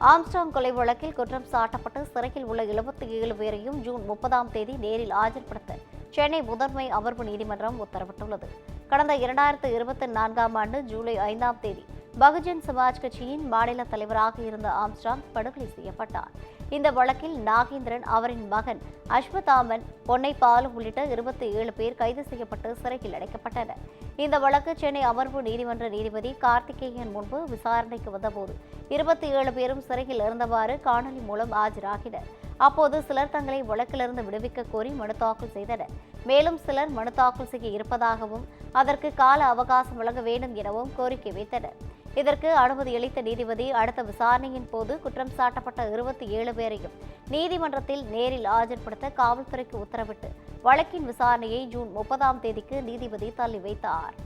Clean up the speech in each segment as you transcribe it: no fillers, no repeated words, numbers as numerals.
Armstrong கொலை வழக்கில் குற்றம் சாட்டப்பட்டு சிறையில் உள்ள 77 பேரையும் ஜூன் 30ஆம் தேதி நேரில் ஆஜர்படுத்த சென்னை முதன்மை அமர்வு நீதிமன்றம் உத்தரவிட்டுள்ளது. கடந்த 2024ஆம் ஆண்டு ஜூலை 5ஆம் தேதி பகுஜன் சமாஜ் கட்சியின் மாநில தலைவராக இருந்த ஆம்ஸ்ட்ராங் படுகொலை செய்யப்பட்டார். இந்த வழக்கில் நாகேந்திரன், அவரின் மகன் அஸ்வத்தாமன், பொன்னைப்பாலு உள்ளிட்ட 27 பேர் கைது செய்யப்பட்டு சிறையில் அடைக்கப்பட்டனர். இந்த வழக்கு சென்னை அமர்வு நீதிமன்ற நீதிபதி கார்த்திகேயன் முன்பு விசாரணைக்கு வந்தபோது 27 பேரும் சிறையில் இருந்தவாறு காணொலி மூலம் ஆஜராகினர். அப்போது சிலர் தங்களை வழக்கிலிருந்து விடுவிக்க கோரி மனு தாக்கல் செய்தனர். மேலும் சிலர் மனு தாக்கல் செய்ய இருப்பதாகவும் அதற்கு கால அவகாசம் வழங்க வேண்டும் எனவும் கோரிக்கை வைத்தனர். இதற்கு அனுமதி அளித்த நீதிபதி அடுத்த விசாரணையின் போது குற்றம் சாட்டப்பட்ட 27 பேரையும் நீதிமன்றத்தில் நேரில் ஆஜர்படுத்த காவல்துறைக்கு உத்தரவிட்டு வழக்கின் விசாரணையை ஜூன் 30ஆம் தேதிக்கு நீதிபதி தள்ளி வைத்தார்.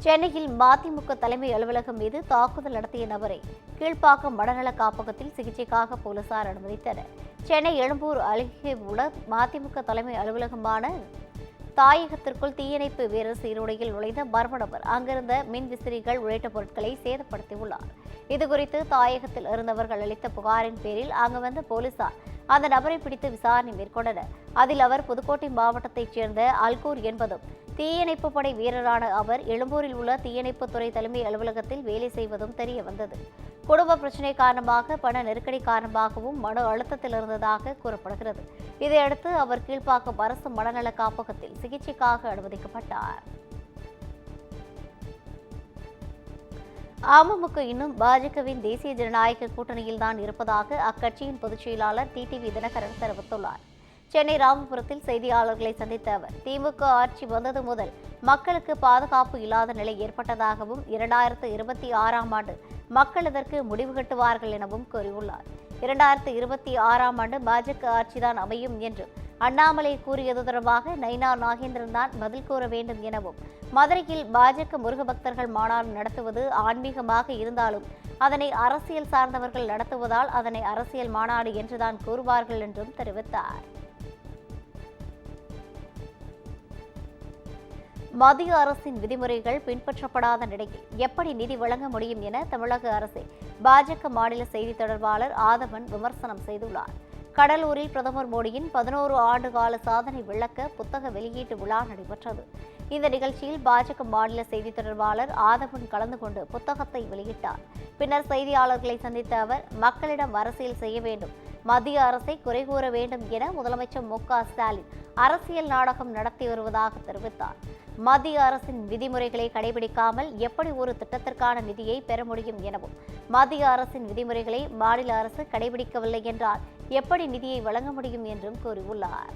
சென்னையில் மதிமுக தலைமை அலுவலகம் மீது தாக்குதல் நடத்திய நபரை கீழ்ப்பாக்கம் மனநல காப்பகத்தில் சிகிச்சைக்காக போலீசார் அனுமதித்தனர். சென்னை எழும்பூர் அருகே உள்ள மதிமுக தலைமை அலுவலகமான தாயகத்திற்குள் தீயணைப்பு வீரர் சீருடையில் நுழைந்த மர்ம நபர் அங்கிருந்த மின் விசிறிகள் உள்ளிட்ட பொருட்களை சேதப்படுத்தியுள்ளார். இதுகுறித்து தாயகத்தில் இருந்தவர்கள் அளித்த புகாரின் பேரில் அங்கு வந்த போலீசார் அந்த நபரை பிடித்து விசாரணை மேற்கொண்டனர். அதில் அவர் புதுக்கோட்டை மாவட்டத்தைச் சேர்ந்த அல்கூர் என்பதும் தீயணைப்பு படை வீரரான அவர் எழும்பூரில் உள்ள தீயணைப்புத்துறை தலைமை அலுவலகத்தில் வேலை செய்வதும் தெரிய வந்தது. குடும்ப பிரச்சினை காரணமாக பண நெருக்கடி காரணமாகவும் மன அழுத்தத்தில் இருந்ததாக கூறப்படுகிறது. இதையடுத்து அவர் கீழ்ப்பாக்கம் அரசு மனநல காப்பகத்தில் சிகிச்சைக்காக அனுமதிக்கப்பட்டார். அமமுக இன்னும் பாஜகவின் தேசிய ஜனநாயக கூட்டணியில்தான் இருப்பதாக அக்கட்சியின் பொதுச் செயலாளர் டிடிவி தினகரன் தெரிவித்துள்ளார். சென்னை ராமபுரத்தில் செய்தியாளர்களை சந்தித்த அவர், திமுக ஆட்சி வந்தது முதல் மக்களுக்கு பாதுகாப்பு இல்லாத நிலை ஏற்பட்டதாகவும் 2026ஆம் ஆண்டு மக்கள் இதற்கு முடிவு கட்டுவார்கள் எனவும் கூறியுள்ளார். 2026ஆம் ஆண்டு பாஜக ஆட்சிதான் அமையும் என்றும் அண்ணாமலை கூறியது தொடர்பாக நைனா நாகேந்திரன் தான் பதில் கூற வேண்டும் எனவும், மதுரையில் பாஜக முருக பக்தர்கள் மாநாடு நடத்துவது ஆன்மீகமாக இருந்தாலும் அதனை அரசியல் சார்ந்தவர்கள் நடத்துவதால் அதனை அரசியல் மாநாடு என்றுதான் கூறுவார்கள் என்றும் தெரிவித்தார். மத்திய அரசின் விதிமுறைகள் பின்பற்றப்படாத நிலையில் எப்படி நிதி வழங்க முடியும் என தமிழக அரசை பாஜக மாநில செய்தி தொடர்பாளர் ஆதவன் விமர்சனம் செய்துள்ளார். கடலூரில் பிரதமர் மோடியின் 11 ஆண்டு கால சாதனை விளக்க புத்தக வெளியீட்டு விழா நடைபெற்றது. இந்த நிகழ்ச்சியில் பாஜக மாநில செய்தி தொடர்பாளர் ஆதவன் கலந்து கொண்டு புத்தகத்தை வெளியிட்டார். பின்னர் செய்தியாளர்களை சந்தித்த அவர், மக்களிடம் அரசியல் செய்ய வேண்டும், மத்திய அரசை குறை கூற வேண்டும் என முதலமைச்சர் மு.க.ஸ்டாலின் அரசியல் நாடகம் நடத்தி வருவதாக தெரிவித்தார். மத்திய அரசின் விதிமுறைகளை கடைபிடிக்காமல் எப்படி ஒரு திட்டத்திற்கான நிதியை பெற முடியும் எனவும், மத்திய அரசின் விதிமுறைகளை மாநில அரசு கடைபிடிக்கவில்லை என்றால் எப்படி நிதியை வழங்க முடியும் என்றும் கூறியுள்ளார்.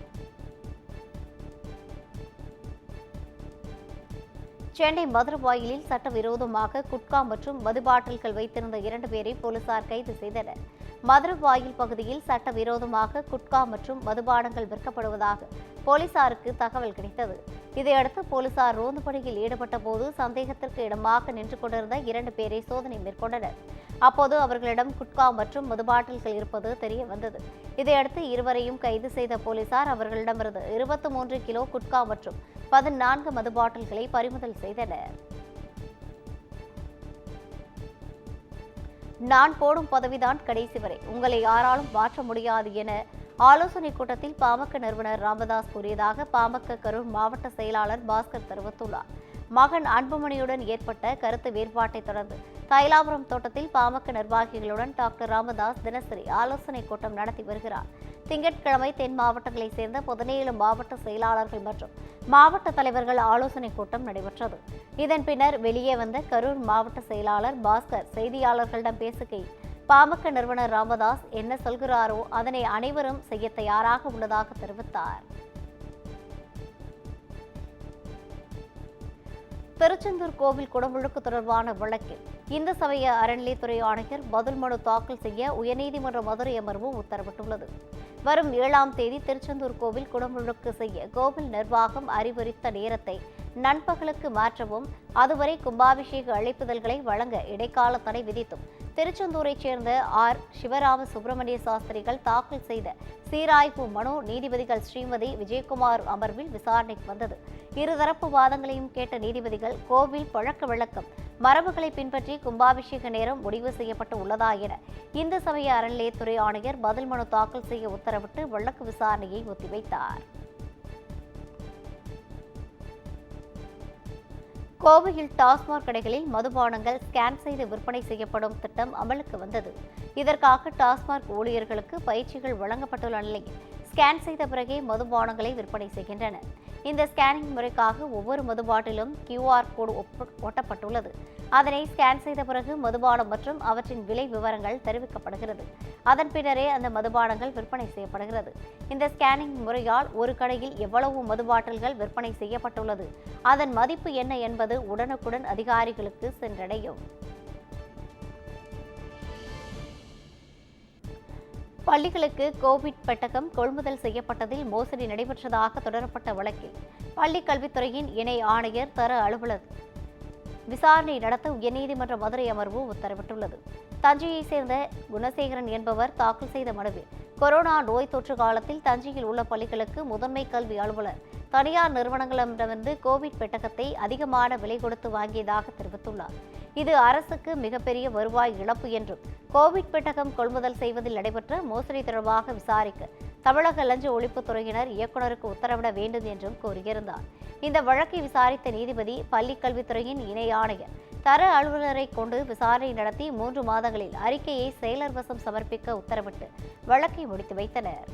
சென்னை மதுரவாயிலில் சட்டவிரோதமாக குட்கா மற்றும் மது பாட்டில்கள் வைத்திருந்த 2 பேரை போலீசார் கைது செய்தனர். மதுரவாயில் பகுதியில் சட்டவிரோதமாக குட்கா மற்றும் மதுபானங்கள் விற்கப்படுவதாக போலீசாருக்கு தகவல் கிடைத்தது. இதையடுத்து போலீசார் ரோந்து பணியில் ஈடுபட்ட போது சந்தேகத்திற்கு இடமாக நின்று கொண்டிருந்த 2 பேரை சோதனை மேற்கொண்டனர். அப்போது அவர்களிடம் குட்கா மற்றும் மதுபாட்டில்கள் இருப்பது தெரிய வந்தது. இதையடுத்து இருவரையும் கைது செய்த போலீசார் அவர்களிடமிருந்து 23 கிலோ குட்கா மற்றும் 14 மதுபாட்டில்களை பறிமுதல் செய்தனர். நான் போடும் பதவிதான் கடைசி வரை, உங்களை யாராலும் மாற்ற முடியாது என ஆலோசனை கூட்டத்தில் பாமக நிறுவனர் ராமதாஸ் கூறியதாக பாமக கரூர் மாவட்ட செயலாளர் பாஸ்கர் தெரிவித்துள்ளார். மகன் அன்புமணியுடன் ஏற்பட்ட கருத்து வேறுபாட்டை தொடர்ந்து தைலாபுரம் தோட்டத்தில் பாமக நிர்வாகிகளுடன் டாக்டர் ராமதாஸ் தினசரி ஆலோசனை கூட்டம் நடத்தி வருகிறார். திங்கட்கிழமை தென் மாவட்டங்களைச் சேர்ந்த 17 மாவட்ட செயலாளர்கள் மற்றும் மாவட்ட தலைவர்கள் ஆலோசனை கூட்டம் நடைபெற்றது. இதன் பின்னர் வெளியே வந்த கரூர் மாவட்ட செயலாளர் பாஸ்கர் செய்தியாளர்களிடம் பேசுகையில், பாமக நிறுவனர் ராமதாஸ் என்ன சொல்கிறாரோ அதனை அனைவரும் செய்ய தயாராக உள்ளதாக தெரிவித்தார். திருச்செந்தூர் கோவில் குடமுழுக்கு தொடர்பான வழக்கில் இந்து சமய அறநிலையத்துறை ஆணையர் பதில் மனு தாக்கல் செய்ய உயர்நீதிமன்ற மதுரை அமர்வு உத்தரவிட்டுள்ளது. வரும் 7ஆம் தேதி திருச்செந்தூர் கோவில் குடமுழுக்கு செய்ய கோவில் நிர்வாகம் அறிவுறுத்த நேரத்தை நண்பகலுக்கு மாற்றவும், அதுவரை கும்பாபிஷேக அழைப்புதல்களை வழங்க இடைக்கால தடை விதித்தும் திருச்செந்தூரைச் சேர்ந்த ஆர். சிவராம சுப்பிரமணிய சாஸ்திரிகள் தாக்கல் செய்த சீராய்வு மனு நீதிபதிகள் ஸ்ரீமதி விஜயகுமார் அமர்வில் விசாரணைக்கு வந்தது. இருதரப்பு வாதங்களையும் கேட்ட நீதிபதிகள் கோவில் பழக்க வழக்கம் மரபுகளை பின்பற்றி கும்பாபிஷேக நேரம் முடிவு செய்யப்பட்டு உள்ளதா என இந்து சமய அறநிலையத்துறை ஆணையர் பதில் மனு தாக்கல் செய்ய உத்தரவிட்டு வழக்கு விசாரணையை ஒத்திவைத்தார். கோவையில் டாஸ்மாக் கடைகளில் மதுபானங்கள் ஸ்கேன் செய்து விற்பனை செய்யப்படும் திட்டம் அமலுக்கு வந்தது. இதற்காக டாஸ்மாக் ஊழியர்களுக்கு பயிற்சிகள் வழங்கப்பட்டுள்ள நிலையில் ஸ்கேன் செய்த பிறகே மதுபானங்களை விற்பனை செய்கின்றனர். இந்த ஸ்கேனிங் முறைக்காக ஒவ்வொரு மது பாட்டிலும் QR கோடு ஒட்டப்பட்டுள்ளது. அதனை ஸ்கேன் செய்த பிறகு மதுபானம் மற்றும் அவற்றின் விலை விவரங்கள் தெரிவிக்கப்படுகிறது. அதன் பின்னரே அந்த மதுபானங்கள் விற்பனை செய்யப்படுகிறது. இந்த ஸ்கேனிங் முறையால் ஒரு கடையில் எவ்வளவு மது பாட்டில்கள் விற்பனை செய்யப்பட்டுள்ளது, அதன் மதிப்பு என்ன என்பது உடனுக்குடன் அதிகாரிகளுக்கு சென்றடையும். பள்ளிகளுக்கு கோவிட் பெட்டகம் கொள்முதல் செய்யப்பட்டதில் மோசடி நடைபெற்றதாக தொடரப்பட்ட வழக்கில் பள்ளிக் கல்வித்துறையின் இணை ஆணையர் தர அலுவலர் விசாரணை நடத்த உயர்நீதிமன்ற மதுரை அமர்வு உத்தரவிட்டுள்ளது. தஞ்சையைச் சேர்ந்த குணசேகரன் என்பவர் தாக்கல் செய்த மனுவில் கொரோனா நோய் தொற்று காலத்தில் தஞ்சையில் உள்ள பள்ளிகளுக்கு முதன்மை கல்வி அலுவலர் தனியார் நிறுவனங்களிடமிருந்து கோவிட் பெட்டகத்தை அதிகமான விலை கொடுத்து வாங்கியதாக தெரிவித்துள்ளார். இது அரசுக்கு மிகப்பெரிய வருவாய் இழப்பு என்றும் கோவிட் பெட்டகம் கொள்முதல் செய்வதில் நடைபெற்ற மோசடி தொடர்பாக விசாரிக்க தமிழக லஞ்ச ஒழிப்புத்துறையினர் இயக்குநருக்கு உத்தரவிட வேண்டும் என்றும் கூறியிருந்தார். இந்த வழக்கை விசாரித்த நீதிபதி பள்ளிக் கல்வித்துறையின் இணை ஆணையர் தர அலுவலரை கொண்டு விசாரணை நடத்தி 3 மாதங்களில் அறிக்கையை செயலர் வசம் சமர்ப்பிக்க உத்தரவிட்டு வழக்கை முடித்து வைத்தனர்.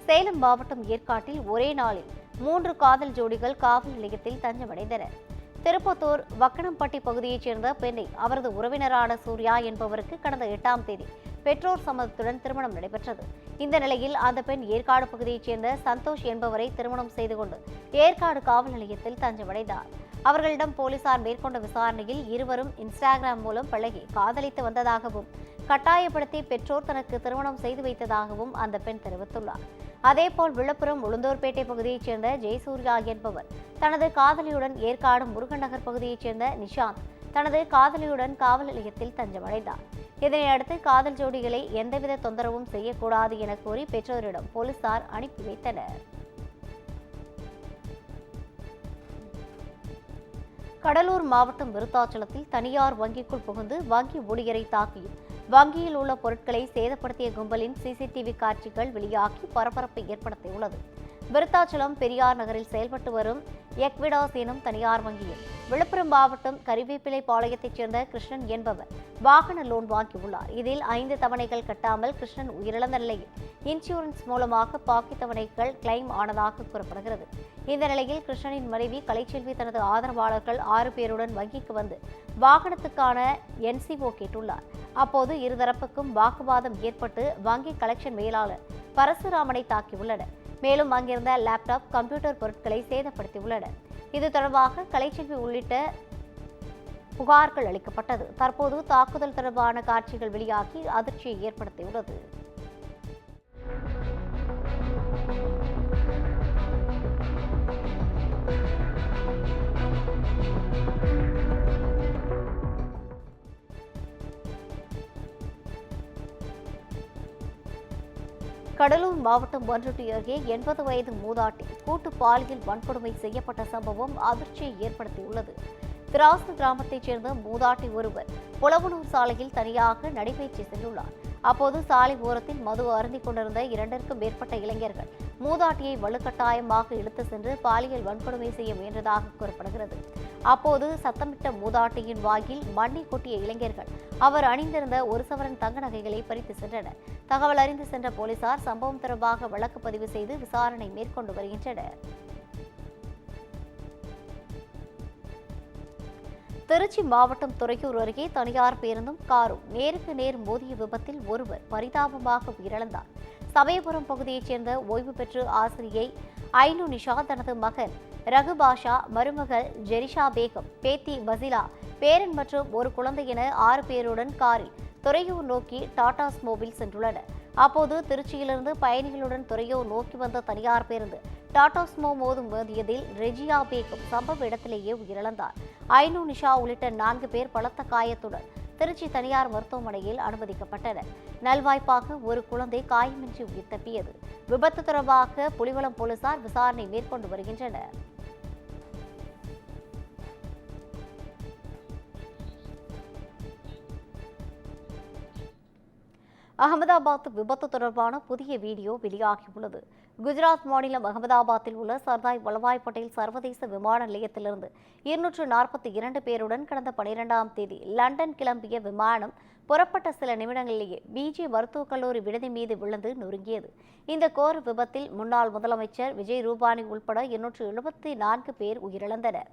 சேலம் மாவட்டம் ஏற்காட்டில் ஒரே நாளில் 3 காதல் ஜோடிகள் காவல் நிலையத்தில் தஞ்சமடைந்தனர். திருப்பத்தூர் வக்கணம்பட்டி பகுதியைச் சேர்ந்த பெண்ணை அவரது உறவினரான சூர்யா என்பவருக்கு கடந்த 8ஆம் தேதி பெற்றோர் சம்மதத்துடன் திருமணம் நடைபெற்றது. இந்த நிலையில் அந்த பெண் ஏற்காடு பகுதியைச் சேர்ந்த சந்தோஷ் என்பவரை திருமணம் செய்து கொண்டு ஏற்காடு காவல் நிலையத்தில் தஞ்சமடைந்தார். அவர்களிடம் போலீசார் மேற்கொண்ட விசாரணையில் இருவரும் இன்ஸ்டாகிராம் மூலம் பழகி காதலித்து வந்ததாகவும் கட்டாயப்படுத்தி பெற்றோர் தனக்கு திருமணம் செய்து வைத்ததாகவும் அந்த பெண் தெரிவித்துள்ளார். அதேபோல் விழுப்புரம் உளுந்தூர்பேட்டை பகுதியைச் சேர்ந்த ஜெயசூர்யா என்பவர் தனது காதலியுடன் ஏற்காடு முருகன் நகர் பகுதியைச் சேர்ந்த நிஷாந்த் தனது காதலியுடன் காவல் நிலையத்தில் தஞ்சமடைந்தார். இதனையடுத்து காதல் ஜோடிகளை எந்தவித தொந்தரவும் செய்யக்கூடாது என கூறி பெற்றோரிடம் போலீசார் அனுப்பி வைத்தனர். கடலூர் மாவட்டம் விருத்தாச்சலத்தில் தனியார் வங்கிக்குள் புகுந்து வங்கி ஊழியரை தாக்கியும் வங்கியில் உள்ள பொருட்களை சேதப்படுத்திய கும்பலின் CCTV காட்சிகள் வெளியாகி பரபரப்பை ஏற்படுத்தியுள்ளது. விருத்தாச்சலம் பெரியார் நகரில் செயல்பட்டு வரும் எக்விடாஸ் எனும் தனியார் வங்கியில் விழுப்புரம் மாவட்டம் கரிவேப்பிலை பாளையத்தைச் சேர்ந்த கிருஷ்ணன் என்பவர் வாகன லோன் வாங்கியுள்ளார். இதில் 5 தவணைகள் கட்டாமல் கிருஷ்ணன் உயிரிழந்த நிலையில் இன்சூரன்ஸ் மூலமாக பாக்கி தவணைகள் கிளைம் ஆனதாக கூறப்படுகிறது. இந்த நிலையில் கிருஷ்ணனின் மனைவி கலைச்செல்வி தனது ஆதரவாளர்கள் 6 பேருடன் வங்கிக்கு வந்து வாகனத்துக்கான NCO கேட்டுள்ளார். அப்போது இருதரப்புக்கும் வாக்குவாதம் ஏற்பட்டு வங்கி கலெக்ஷன் மேலாளர் பரசுராமனை தாக்கியுள்ளனர். மேலும் அங்கிருந்த லேப்டாப், கம்ப்யூட்டர் பொருட்களை சேதப்படுத்தியுள்ளனர். இது தொடர்பாக கலைச்செல்வி உள்ளிட்ட புகார்கள் அளிக்கப்பட்டது. தற்போது தாக்குதல் தொடர்பான காட்சிகள் வெளியாகி அதிர்ச்சியை ஏற்படுத்தியுள்ளது. கடலூர் மாவட்டம் பண்ருட்டி அருகே 80 வயது மூதாட்டி கூட்டு பாலியல் வன்கொடுமை செய்யப்பட்ட சம்பவம் அதிர்ச்சியை ஏற்படுத்தியுள்ளது. திராசு கிராமத்தைச் சேர்ந்த மூதாட்டி ஒருவர் புலவனூர் சாலையில் தனியாக நடைபயிற்சி சென்றுள்ளார். அப்போது சாலை ஓரத்தில் மது அருந்திக் கொண்டிருந்த 2க்கும் மேற்பட்ட இளைஞர்கள் மூதாட்டியை வலுக்கட்டாயமாக இழுத்து சென்று பாலியல் வன்கொடுமை செய்ய முயன்றதாக கூறப்படுகிறது. அப்போது சத்தமிட்ட மூதாட்டியின் வாயில் மண்ணை கொட்டிய இளைஞர்கள் அவர் அணிந்திருந்த 1 சவரன் தங்க நகைகளை பறித்து சென்றனர். தகவல் அறிந்து சென்ற போலீசார் சம்பவம் தொடர்பாக வழக்கு பதிவு செய்து விசாரணை மேற்கொண்டு வருகின்றனர். திருச்சி மாவட்டம் துறையூர் அருகே தனியார் பேருந்தும் காரும் நேருக்கு நேர் மோதிய விபத்தில் ஒருவர் பரிதாபமாக உயிரிழந்தார். சமயபுரம் பகுதியைச் சேர்ந்த ஓய்வு பெற்ற ஆசிரியை ஐனு நிஷா தனது மகன் ரகுபாஷா, மருமகள் ஜெரிஷா பேகம், பேத்தி பசிலா, பேரன் மற்றும் ஒரு குழந்தை என 6 பேருடன் காரில் துறையூர் நோக்கி டாடாஸ் மோபில் சென்றுள்ளனர். அப்போது திருச்சியிலிருந்து பயணிகளுடன் துறையூர் நோக்கி வந்த தனியார் பேருந்து டாடா ஸ்மோ மோதியதில் ரெஜியா பேகம் சம்பவ இடத்திலேயே உயிரிழந்தார். ஐனு நிஷா உள்ளிட்ட 4 பேர் பலத்த காயத்துடன் திருச்சி தனியார் மருத்துவமனையில் அனுமதிக்கப்பட்டனர். நல்வாய்ப்பாக ஒரு குழந்தை காயமின்றி உயிர் தப்பியது. விபத்து தொடர்பாக புலிவலம் போலீசார் விசாரணை மேற்கொண்டு வருகின்றனர். அகமதாபாத் விபத்து தொடர்பான புதிய வீடியோ வெளியாகியுள்ளது. குஜராத் மாநிலம் அகமதாபாத்தில் உள்ள சர்தார் வல்லபாய் பட்டேல் சர்வதேச விமான நிலையத்திலிருந்து 242 பேருடன் கடந்த 12ஆம் தேதி லண்டன் கிளம்பிய விமானம் புறப்பட்ட சில நிமிடங்களிலேயே பிஜி மருத்துவக் கல்லூரி விடுதி மீது விழுந்து நொறுங்கியது. இந்த கோர விபத்தில் முன்னாள் முதலமைச்சர் விஜய் ரூபானி உள்பட 274 பேர் உயிரிழந்தனர்.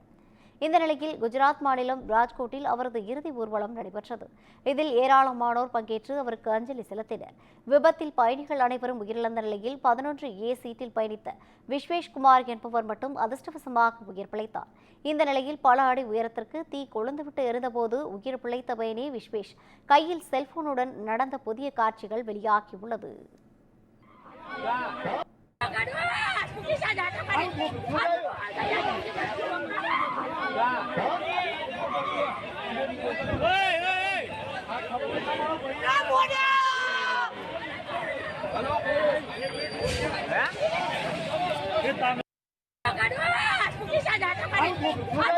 இந்த நிலையில் குஜராத் மாநிலம் ராஜ்கோட்டில் அவரது இறுதி ஊர்வலம் நடைபெற்றது. இதில் ஏராளமானோர் பங்கேற்று அவருக்கு அஞ்சலி செலுத்தினர். விபத்தில் பயணிகள் அனைவரும் உயிரிழந்த நிலையில் 11A சீட்டில் பயணித்த விஸ்வேஷ்குமார் என்பவர் மட்டும் அதிர்ஷ்டவசமாக உயிர் பிழைத்தார். இந்த நிலையில் பல அடி உயரத்திற்கு தீ கொழுந்துவிட்டு எரிந்தபோது உயிர் பிழைத்த பயணி விஸ்வேஷ் கையில் செல்போனுடன் நடந்த புதிய காட்சிகள் வெளியாகியுள்ளது. Halo.